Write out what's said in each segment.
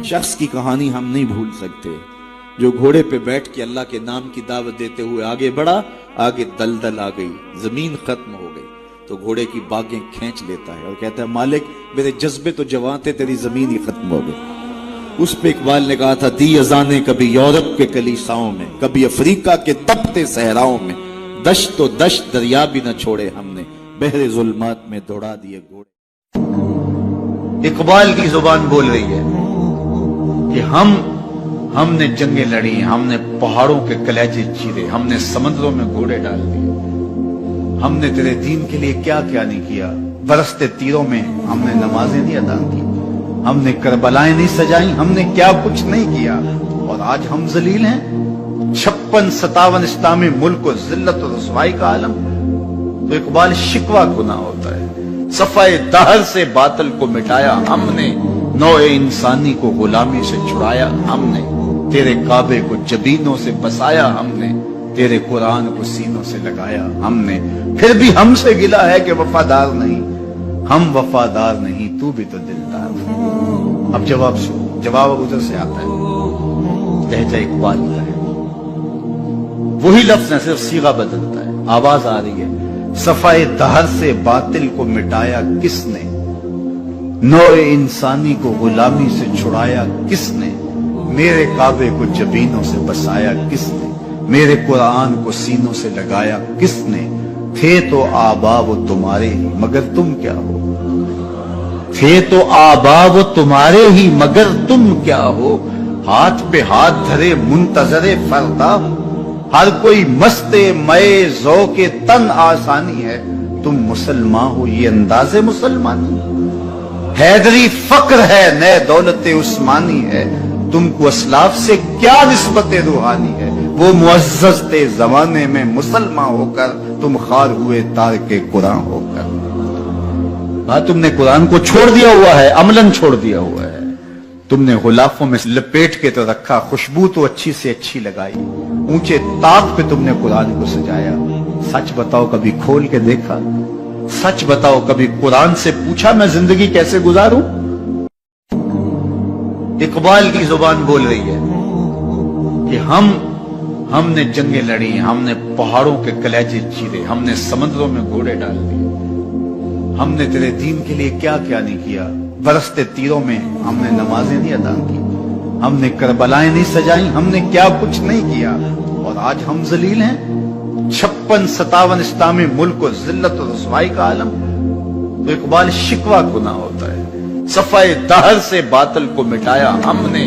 شخص کی کہانی ہم نہیں بھول سکتے جو گھوڑے پہ بیٹھ کے اللہ کے نام کی دعوت دیتے ہوئے آگے بڑھا، آگے دلدل آ گئی، زمین ختم ہو گئی تو گھوڑے کی باگیں کھینچ لیتا ہے اور کہتا ہے مالک میرے جذبے تو جوان تھے، تیری زمین ہی ختم ہو گئی۔ اس پہ اقبال نے کہا تھا دی اذانیں کبھی یورپ کے کلیساؤں میں، کبھی افریقہ کے تپتے صحراؤں میں، دشت و دشت دریا بھی نہ چھوڑے ہم نے، بحر ظلمات میں دوڑا دیے گھوڑے۔ اقبال کی زبان بول رہی ہے کہ ہم نے جنگیں لڑی، ہم نے پہاڑوں کے کلیجے چیرے، ہم نے سمندروں میں گھوڑے ڈال دیے، ہم نے تیرے دین کے لیے کیا کیا نہیں کیا، برستے تیروں میں ہم نے نمازیں نہیں ادا کی، ہم نے کربلائیں نہیں سجائیں، ہم نے کیا کچھ نہیں کیا، اور آج ہم ذلیل ہیں۔ 56-57 اسلامی ملک و ذلت و رسوائی کا عالم۔ تو اقبال شکوہ گناہ ہوتا ہے، صفائے دہر سے باطل کو مٹایا ہم نے، نوع انسانی کو غلامی سے چھڑایا ہم نے، تیرے کعبے کو جبینوں سے بسایا ہم نے، تیرے قرآن کو سینوں سے لگایا ہم نے، پھر بھی ہم سے گلا ہے کہ وفادار نہیں، ہم وفادار نہیں تو بھی تو دلدار۔ اب جواب ادھر سے آتا ہے، لہجہ اقبال کا ہے، وہی لفظ ہے، صرف صیغہ بدلتا ہے، آواز آ رہی ہے۔ صفائے دہر سے باطل کو مٹایا کس نے، نوع انسانی کو غلامی سے چھڑایا کس نے، میرے کعبے کو جبینوں سے بسایا کس نے، میرے قرآن کو سینوں سے لگایا کس نے، تھے تو آبا وہ تمہارے ہی مگر تم کیا ہو، تھے تو آبا وہ تمہارے ہی مگر تم کیا ہو، ہاتھ پہ ہاتھ دھرے منتظر فردا، ہر کوئی مست مئے ذوق تن آسانی ہے، تم مسلمان ہو یہ انداز مسلمانی، حیدری فقر ہے نئے دولت عثمانی ہے، تم کو اسلاف سے کیا نسبت روحانی ہے، وہ معزز تھے زمانے میں مسلمان ہو کر، تم خار ہوئے تارک قرآن ہو کر۔ تم نے قرآن کو چھوڑ دیا ہوا ہے، عملاً چھوڑ دیا ہوا ہے، تم نے غلافوں میں لپیٹ کے تو رکھا، خوشبو تو اچھی سے اچھی لگائی، اونچے طاق پہ تم نے قرآن کو سجایا، سچ بتاؤ کبھی کھول کے دیکھا، سچ بتاؤ کبھی قرآن سے پوچھا میں زندگی کیسے گزاروں۔ اقبال کی زبان بول رہی ہے کہ ہم نے جنگیں لڑی، ہم نے پہاڑوں کے کلیجے چیرے، ہم نے سمندروں میں گھوڑے ڈال دیے، ہم نے تیرے دین کے لیے کیا کیا نہیں کیا، برستے تیروں میں ہم نے نمازیں نہیں ادا کی، ہم نے کربلائیں نہیں سجائیں، ہم نے کیا کچھ نہیں کیا، اور آج ہم ذلیل ہیں۔ 56-57 اسلامی ملک و ذلت و رسوائی کا عالم۔ تو اقبال شکوہ گناہ ہوتا ہے، صفائے دہر سے باطل کو مٹایا ہم نے،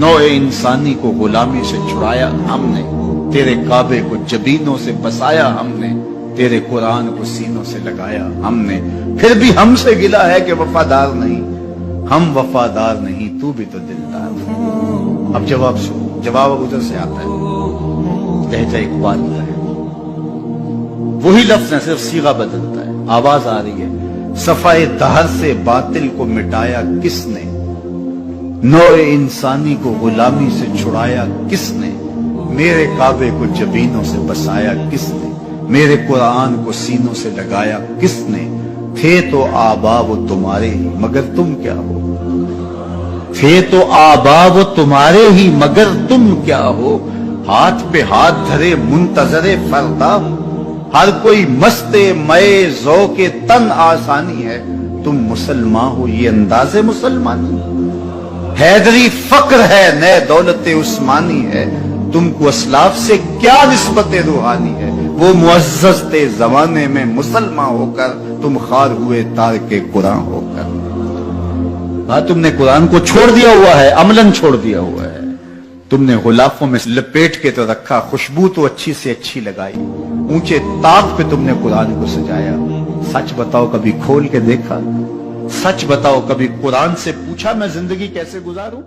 نوع انسانی کو غلامی سے چھڑایا ہم نے، تیرے کعبے کو جبینوں سے بسایا ہم نے، تیرے قرآن کو سینوں سے لگایا ہم نے، پھر بھی ہم سے گلا ہے کہ وفادار نہیں، ہم وفادار نہیں تو بھی تو دلدار۔ اب جواب ادھر سے آتا ہے، لہجہ اقبال کا ہے، وہی لفظ ہے، صرف صیغہ بدلتا ہے، آواز آ رہی ہے۔ صفائے دہر سے باطل کو مٹایا کس نے، نوع انسانی کو غلامی سے چھڑایا کس نے، میرے کعبے کو جبینوں سے بسایا کس نے، میرے قرآن کو سینوں سے لگایا کس نے، تھے تو آبا وہ تمہارے ہی مگر تم کیا ہو، تھے تو آبا وہ تمہارے ہی مگر تم کیا ہو، ہاتھ پہ ہاتھ دھرے منتظر فردا، ہر کوئی مست مئے ذوق تن آسانی ہے، تم مسلمان ہو یہ انداز مسلمانی، حیدری فقر ہے نئے دولت عثمانی ہے، تم کو اسلاف سے کیا نسبت روحانی ہے، وہ معزز تھے زمانے میں مسلمان ہو کر، تم خار ہوئے تارک قرآن ہو کر۔ تم نے قرآن کو چھوڑ دیا ہوا ہے، عملاً چھوڑ دیا ہوا ہے، تم نے غلافوں میں لپیٹ کے تو رکھا، خوشبو تو اچھی سے اچھی لگائی، اونچے طاق پہ تم نے قرآن کو سجایا، سچ بتاؤ کبھی کھول کے دیکھا، سچ بتاؤ کبھی قرآن سے پوچھا میں زندگی کیسے گزاروں۔